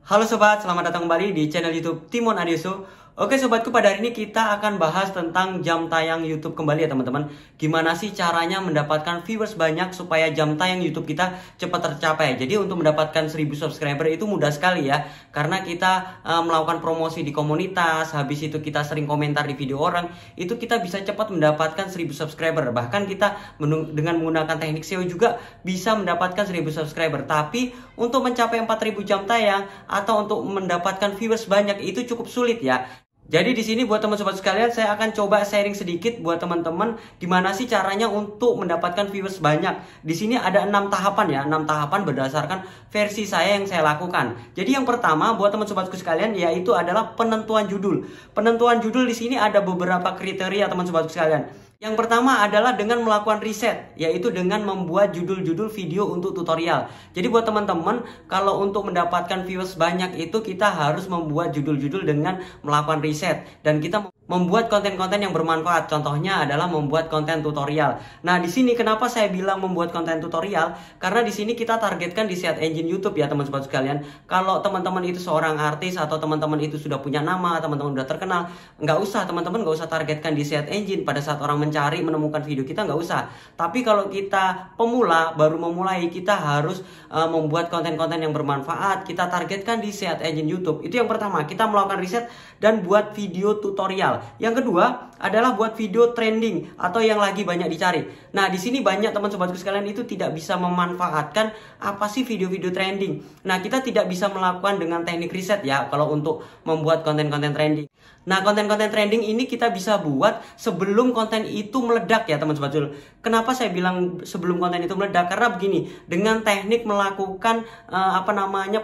Halo sobat, selamat datang kembali di channel YouTube Timon Adioso. Oke sobatku, pada hari ini kita akan bahas tentang jam tayang YouTube kembali ya teman-teman. Gimana sih caranya mendapatkan viewers banyak supaya jam tayang YouTube kita cepat tercapai. Jadi untuk mendapatkan 1000 subscriber itu mudah sekali ya. Karena kita melakukan promosi di komunitas, habis itu kita sering komentar di video orang, itu kita bisa cepat mendapatkan 1000 subscriber. Bahkan kita dengan menggunakan teknik SEO juga bisa mendapatkan 1000 subscriber. Tapi untuk mencapai 4000 jam tayang atau untuk mendapatkan viewers banyak itu cukup sulit ya. Jadi di sini buat teman-teman sekalian, saya akan coba sharing sedikit buat teman-teman gimana sih caranya untuk mendapatkan viewers banyak. Di sini ada 6 tahapan ya, 6 tahapan berdasarkan versi saya yang saya lakukan. Jadi yang pertama buat teman-temanku sekalian yaitu adalah penentuan judul. Penentuan judul di sini ada beberapa kriteria teman-temanku sekalian. Yang pertama adalah dengan melakukan riset, yaitu dengan membuat judul-judul video untuk tutorial. Jadi buat teman-teman, kalau untuk mendapatkan viewers banyak itu kita harus membuat judul-judul dengan melakukan riset. Dan kita membuat konten-konten yang bermanfaat. Contohnya adalah membuat konten tutorial. Nah, di sini kenapa saya bilang membuat konten tutorial? Karena di sini kita targetkan di search engine YouTube ya teman-teman sekalian. Kalau teman-teman itu seorang artis atau teman-teman itu sudah punya nama, teman-teman sudah terkenal, teman-teman nggak usah targetkan di search engine pada saat orang mencari menemukan video kita, nggak usah. Tapi kalau kita pemula, baru memulai, kita harus membuat konten-konten yang bermanfaat. Kita targetkan di search engine YouTube. Itu yang pertama, kita melakukan riset dan buat video tutorial. Yang kedua adalah buat video trending atau yang lagi banyak dicari. Nah, di sini banyak teman-temanku sekalian itu tidak bisa memanfaatkan apa sih video-video trending. Nah, kita tidak bisa melakukan dengan teknik riset ya kalau untuk membuat konten-konten trending. Nah, konten-konten trending ini kita bisa buat sebelum konten itu meledak ya teman-teman. Kenapa saya bilang sebelum konten itu meledak? Karena begini, dengan teknik melakukan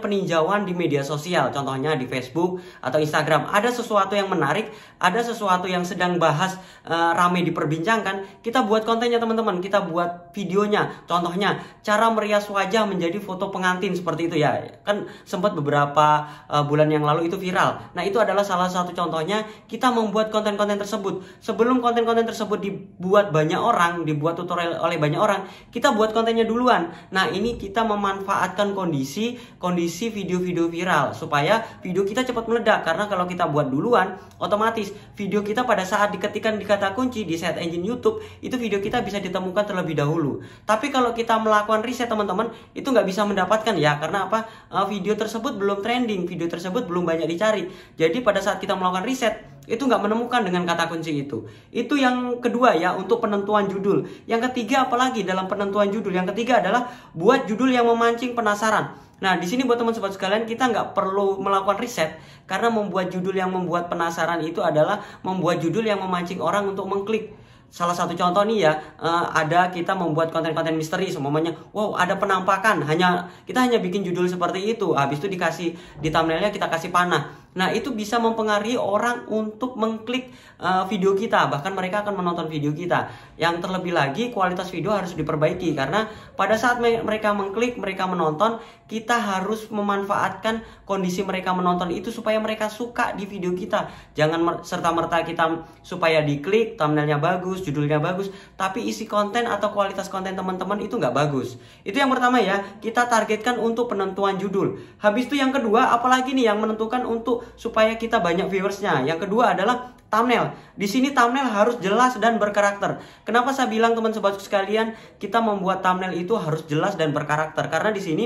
peninjauan di media sosial, contohnya di Facebook atau Instagram, ada sesuatu yang menarik, ada sesuatu yang sedang bahas ramai diperbincangkan, kita buat kontennya teman-teman, kita buat videonya. Contohnya cara merias wajah menjadi foto pengantin seperti itu ya. Kan sempat beberapa bulan yang lalu itu viral. Nah, itu adalah salah satu contohnya kita membuat konten-konten tersebut. Sebelum konten-konten tersebut dibuat banyak orang, dibuat tutorial oleh banyak orang, kita buat kontennya duluan. Nah, ini kita memanfaatkan kondisi video-video viral supaya video kita cepat meledak. Karena kalau kita buat duluan, otomatis video kita pada saat diketikkan di kata kunci di search engine YouTube, itu video kita bisa ditemukan terlebih dahulu. Tapi kalau kita melakukan riset teman-teman, itu nggak bisa mendapatkan ya. Karena apa? Video tersebut belum trending, video tersebut belum banyak dicari. Jadi pada saat kita melakukan riset, itu nggak menemukan dengan kata kunci itu. Itu yang kedua ya, untuk penentuan judul. Yang ketiga apalagi dalam penentuan judul? Yang ketiga adalah buat judul yang memancing penasaran. Nah, di sini buat teman-teman sekalian, kita nggak perlu melakukan riset karena membuat judul yang membuat penasaran itu adalah membuat judul yang memancing orang untuk mengklik. Salah satu contoh nih ya, ada kita membuat konten-konten misteri, semuanya, wow ada penampakan, kita hanya bikin judul seperti itu, habis itu dikasih di thumbnailnya kita kasih panah. Nah, itu bisa mempengaruhi orang untuk mengklik video kita, bahkan mereka akan menonton video kita. Yang terlebih lagi kualitas video harus diperbaiki karena pada saat mereka mengklik, mereka menonton, kita harus memanfaatkan kondisi mereka menonton itu supaya mereka suka di video kita. Jangan serta-merta kita supaya diklik, thumbnailnya bagus, judulnya bagus, tapi isi konten atau kualitas konten teman-teman itu nggak bagus. Itu yang pertama ya, kita targetkan untuk penentuan judul. Habis itu yang kedua, apalagi nih yang menentukan untuk supaya kita banyak viewersnya. Yang kedua adalah thumbnail. Di sini thumbnail harus jelas dan berkarakter. Kenapa saya bilang teman-teman sekalian, kita membuat thumbnail itu harus jelas dan berkarakter? Karena di sini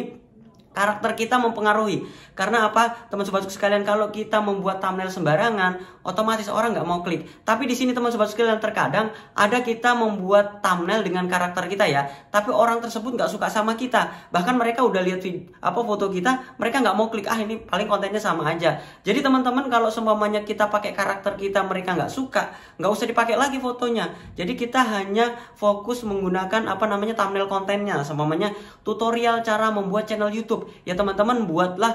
karakter kita mempengaruhi. Karena apa? Teman-teman sekalian, kalau kita membuat thumbnail sembarangan, otomatis orang nggak mau klik. Tapi di sini teman-teman sekalian, terkadang ada kita membuat thumbnail dengan karakter kita ya, tapi orang tersebut nggak suka sama kita. Bahkan mereka udah lihat foto kita, mereka nggak mau klik. Ini paling kontennya sama aja. Jadi teman-teman, kalau seumpamanya kita pakai karakter kita, mereka nggak suka, nggak usah dipakai lagi fotonya. Jadi kita hanya fokus menggunakan thumbnail kontennya, seumpamanya tutorial cara membuat channel YouTube. Ya teman-teman, buatlah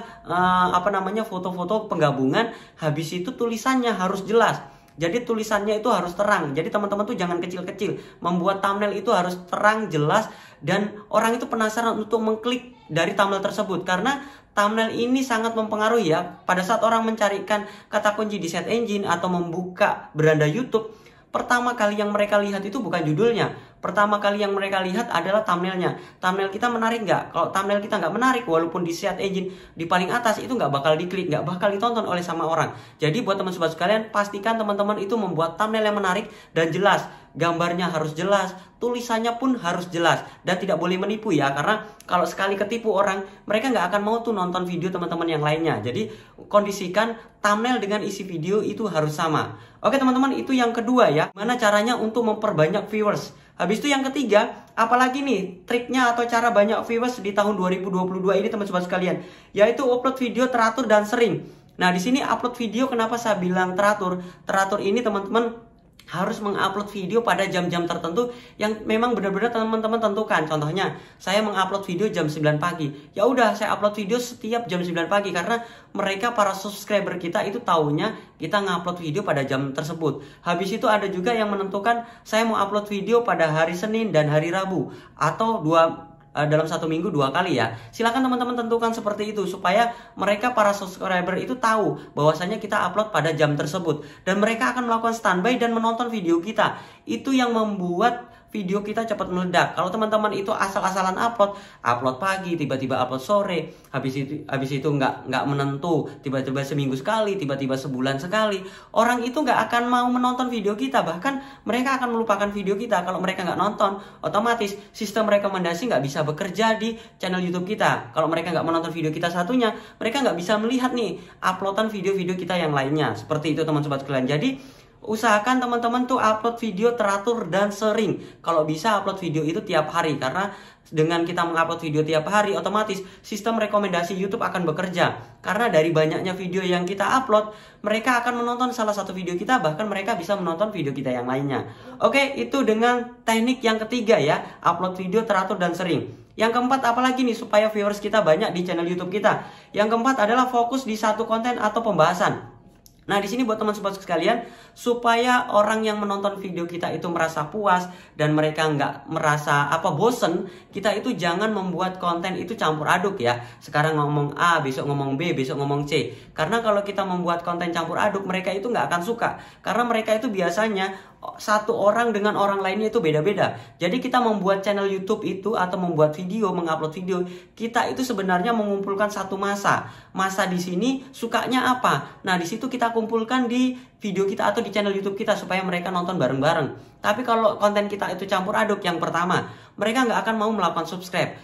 foto-foto penggabungan, habis itu tulisannya harus jelas. Jadi tulisannya itu harus terang. Jadi teman-teman tuh jangan kecil-kecil. Membuat thumbnail itu harus terang, jelas, dan orang itu penasaran untuk mengklik dari thumbnail tersebut. Karena thumbnail ini sangat mempengaruhi ya. Pada saat orang mencarikan kata kunci di search engine atau membuka beranda YouTube, pertama kali yang mereka lihat itu bukan judulnya, Pertama kali yang mereka lihat adalah thumbnailnya. Thumbnail kita menarik nggak? Kalau thumbnail kita nggak menarik, walaupun di search engine di paling atas itu nggak bakal diklik, nggak bakal ditonton oleh sama orang. Jadi buat teman sobat sekalian, pastikan teman-teman itu membuat thumbnail yang menarik dan jelas. Gambarnya harus jelas, tulisannya pun harus jelas, dan tidak boleh menipu ya, karena kalau sekali ketipu orang, mereka nggak akan mau tuh nonton video teman-teman yang lainnya. Jadi kondisikan thumbnail dengan isi video itu harus sama. Oke teman-teman, itu yang kedua ya, mana caranya untuk memperbanyak viewers. Habis itu yang ketiga, apalagi nih triknya atau cara banyak viewers di tahun 2022 ini teman sobat sekalian, yaitu upload video teratur dan sering. Nah di sini upload video, kenapa saya bilang teratur? Teratur ini teman-teman harus mengupload video pada jam-jam tertentu yang memang benar-benar teman-teman tentukan. Contohnya, saya mengupload video jam 9 pagi. Ya udah, saya upload video setiap jam 9 pagi karena mereka para subscriber kita itu taunya kita ngupload video pada jam tersebut. Habis itu ada juga yang menentukan saya mau upload video pada hari Senin dan hari Rabu atau dalam satu minggu 2 kali ya. Silakan teman-teman tentukan seperti itu supaya mereka para subscriber itu tahu bahwasanya kita upload pada jam tersebut dan mereka akan melakukan standby dan menonton video kita. Itu yang membuat video kita cepat meledak. Kalau teman-teman itu asal-asalan upload pagi, tiba-tiba upload sore, habis itu nggak menentu, tiba-tiba seminggu sekali, tiba-tiba sebulan sekali, orang itu nggak akan mau menonton video kita. Bahkan mereka akan melupakan video kita. Kalau mereka nggak nonton, otomatis sistem rekomendasi nggak bisa bekerja di channel YouTube kita. Kalau mereka nggak menonton video kita satunya, mereka nggak bisa melihat nih uploadan video-video kita yang lainnya. Seperti itu teman sobat sekalian. Jadi usahakan teman-teman tuh upload video teratur dan sering. Kalau bisa upload video itu tiap hari, karena dengan kita mengupload video tiap hari, otomatis sistem rekomendasi YouTube akan bekerja. Karena dari banyaknya video yang kita upload, mereka akan menonton salah satu video kita, bahkan mereka bisa menonton video kita yang lainnya. Oke, itu dengan teknik yang ketiga ya, upload video teratur dan sering. Yang keempat apalagi nih supaya viewers kita banyak di channel YouTube kita? Yang keempat adalah fokus di satu konten atau pembahasan. Nah di sini buat teman-teman sekalian, supaya orang yang menonton video kita itu merasa puas dan mereka nggak merasa bosen, kita itu jangan membuat konten itu campur aduk ya. Sekarang ngomong A, besok ngomong B, besok ngomong C. Karena kalau kita membuat konten campur aduk, mereka itu nggak akan suka. Karena mereka itu biasanya satu orang dengan orang lainnya itu beda-beda. Jadi kita membuat channel YouTube itu atau membuat video, mengupload video, kita itu sebenarnya mengumpulkan satu masa. Masa di sini sukanya apa? Nah di situ kita kumpulkan di video kita atau di channel YouTube kita supaya mereka nonton bareng-bareng. Tapi kalau konten kita itu campur aduk, yang pertama, mereka nggak akan mau melakukan subscribe.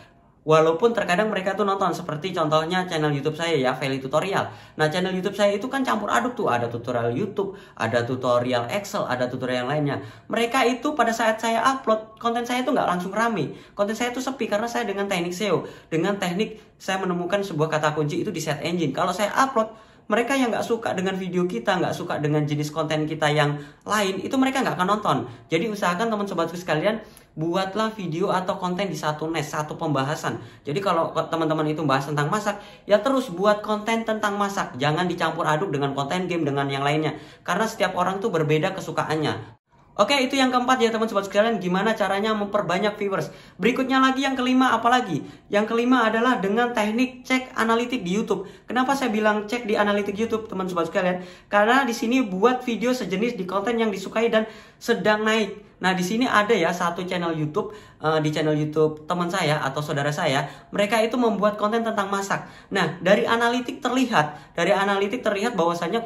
Walaupun terkadang mereka tuh nonton, seperti contohnya channel YouTube saya ya, Feli Tutorial. Nah channel YouTube saya itu kan campur aduk tuh, ada tutorial YouTube, ada tutorial Excel, ada tutorial yang lainnya. Mereka itu pada saat saya upload, konten saya itu nggak langsung rame. Konten saya itu sepi karena saya dengan teknik SEO, dengan teknik saya menemukan sebuah kata kunci itu di search engine. Kalau saya upload, mereka yang nggak suka dengan video kita, nggak suka dengan jenis konten kita yang lain, itu mereka nggak akan nonton. Jadi usahakan teman sobatku sekalian, buatlah video atau konten di satu niche, satu pembahasan. Jadi kalau teman-teman itu bahas tentang masak, ya terus buat konten tentang masak. Jangan dicampur aduk dengan konten game dengan yang lainnya. Karena setiap orang tuh berbeda kesukaannya. Oke, itu yang keempat ya teman sobat sekalian, gimana caranya memperbanyak viewers. Berikutnya lagi yang kelima apalagi? Yang kelima adalah dengan teknik cek analitik di YouTube. Kenapa saya bilang cek di analitik YouTube teman sobat sekalian? Karena di sini buat video sejenis di konten yang disukai dan sedang naik. Nah di sini ada ya satu channel YouTube, di channel YouTube teman saya atau saudara saya, mereka itu membuat konten tentang masak. Nah dari analitik terlihat bahwasanya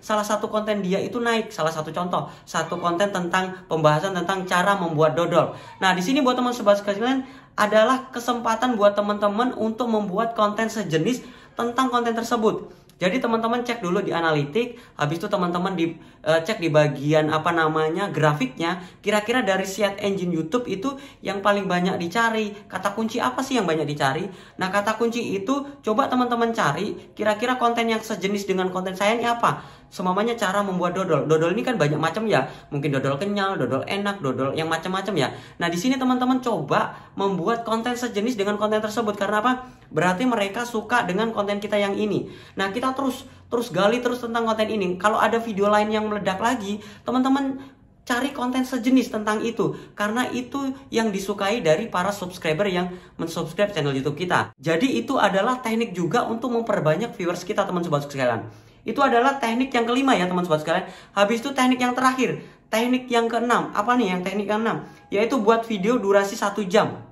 salah satu konten dia itu naik. Salah satu contoh, satu konten tentang pembahasan tentang cara membuat dodol. Nah di sini buat teman sobat sekalian adalah kesempatan buat teman-teman untuk membuat konten sejenis tentang konten tersebut. Jadi teman-teman cek dulu di analitik, habis itu teman-teman cek di bagian grafiknya, kira-kira dari search engine YouTube itu yang paling banyak dicari, kata kunci apa sih yang banyak dicari. Nah kata kunci itu coba teman-teman cari, kira-kira konten yang sejenis dengan konten saya ini apa. Semuanya cara membuat dodol. Dodol ini kan banyak macam ya, mungkin dodol kenyal, dodol enak, dodol yang macam-macam ya. Nah di sini teman-teman coba membuat konten sejenis dengan konten tersebut. Karena apa? Berarti mereka suka dengan konten kita yang ini. Nah kita terus gali terus tentang konten ini. Kalau ada video lain yang meledak lagi, teman-teman cari konten sejenis tentang itu. Karena itu yang disukai dari para subscriber yang mensubscribe channel YouTube kita. Jadi itu adalah teknik juga untuk memperbanyak viewers kita teman sobat sekalian. Itu adalah teknik yang kelima ya teman sobat sekalian. Habis itu teknik yang terakhir. teknik yang keenam. Apa nih yang teknik keenam? Yaitu buat video durasi 1 jam.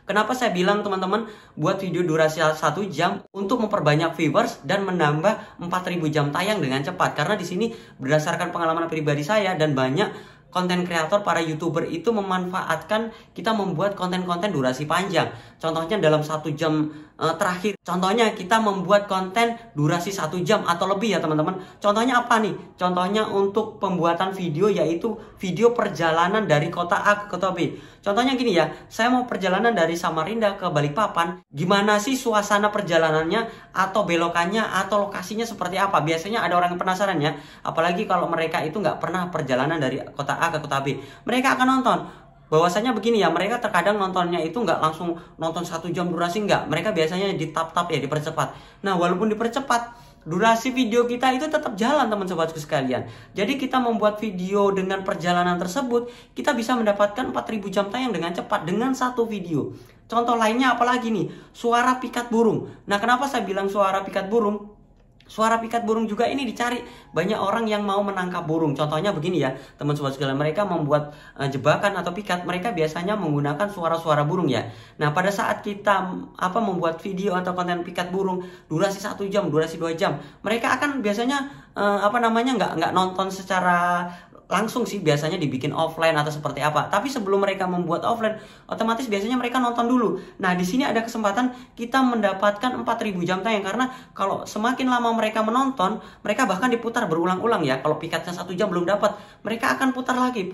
Kenapa saya bilang teman-teman buat video durasi 1 jam untuk memperbanyak viewers dan menambah 4000 jam tayang dengan cepat? Karena di sini berdasarkan pengalaman pribadi saya dan banyak konten kreator, para YouTuber itu memanfaatkan kita membuat konten-konten durasi panjang. Contohnya dalam 1 jam terakhir. Contohnya kita membuat konten durasi 1 jam atau lebih ya teman-teman. Contohnya apa nih? Contohnya untuk pembuatan video yaitu video perjalanan dari kota A ke kota B. Contohnya gini ya, saya mau perjalanan dari Samarinda ke Balikpapan. Gimana sih suasana perjalanannya atau belokannya atau lokasinya seperti apa? Biasanya ada orang yang penasaran ya. Apalagi kalau mereka itu nggak pernah perjalanan dari kota A ke kota B. Mereka akan nonton. Bahwasanya begini ya, mereka terkadang nontonnya itu nggak langsung nonton 1 jam durasi, nggak. Mereka biasanya di tap-tap ya, dipercepat. Nah, walaupun dipercepat, durasi video kita itu tetap jalan teman sobatku sekalian. Jadi kita membuat video dengan perjalanan tersebut, kita bisa mendapatkan 4000 jam tayang dengan cepat dengan satu video. Contoh lainnya apalagi nih? Suara pikat burung. Nah, kenapa saya bilang suara pikat burung? Suara pikat burung juga ini dicari banyak orang yang mau menangkap burung. Contohnya begini ya, teman sobat sekalian, mereka membuat jebakan atau pikat, mereka biasanya menggunakan suara-suara burung ya. Nah, pada saat kita membuat video atau konten pikat burung durasi 1 jam, durasi 2 jam, mereka akan biasanya nggak nonton secara langsung sih, biasanya dibikin offline atau seperti apa. Tapi sebelum mereka membuat offline, otomatis biasanya mereka nonton dulu. Nah, di sini ada kesempatan kita mendapatkan 4000 jam tayang, karena kalau semakin lama mereka menonton, mereka bahkan diputar berulang-ulang ya. Kalau pikatnya 1 jam belum dapat, mereka akan putar lagi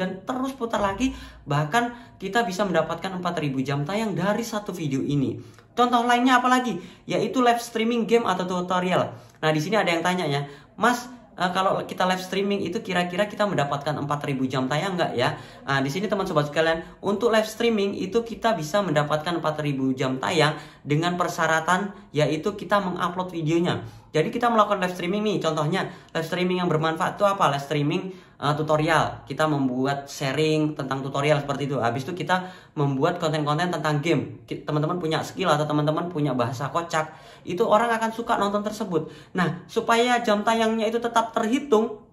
dan terus putar lagi. Bahkan kita bisa mendapatkan 4000 jam tayang dari satu video ini. Contoh lainnya apalagi? Yaitu live streaming game atau tutorial. Nah, di sini ada yang tanya ya, Mas, kalau kita live streaming itu kira-kira kita mendapatkan 4000 jam tayang nggak ya? Nah, di sini teman sobat sekalian, untuk live streaming itu kita bisa mendapatkan 4000 jam tayang dengan persyaratan yaitu kita mengupload videonya. Jadi kita melakukan live streaming nih, contohnya live streaming yang bermanfaat itu apa? Live streaming tutorial. Kita membuat sharing tentang tutorial seperti itu. Habis itu kita membuat konten-konten tentang game. Teman-teman punya skill atau teman-teman punya bahasa kocak, itu orang akan suka nonton tersebut. Nah, supaya jam tayangnya itu tetap terhitung,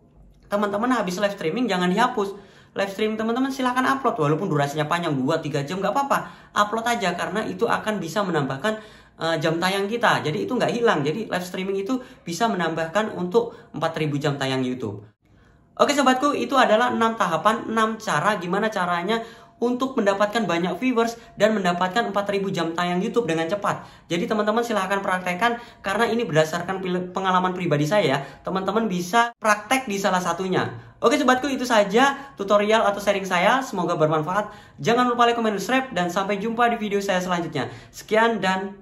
teman-teman habis live streaming jangan dihapus. Live stream teman-teman silahkan upload, walaupun durasinya panjang 2-3 jam nggak apa-apa. Upload aja, karena itu akan bisa menambahkan jam tayang kita. Jadi itu nggak hilang. Jadi live streaming itu bisa menambahkan untuk 4000 jam tayang YouTube. Oke sobatku, itu adalah 6 tahapan, 6 cara gimana caranya untuk mendapatkan banyak viewers dan mendapatkan 4000 jam tayang YouTube dengan cepat. Jadi teman-teman silahkan praktekkan, karena ini berdasarkan pengalaman pribadi saya. Teman-teman bisa praktek di salah satunya. Oke sobatku, itu saja tutorial atau sharing saya. Semoga bermanfaat. Jangan lupa like, comment, subscribe, dan sampai jumpa di video saya selanjutnya. Sekian dan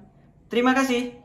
terima kasih.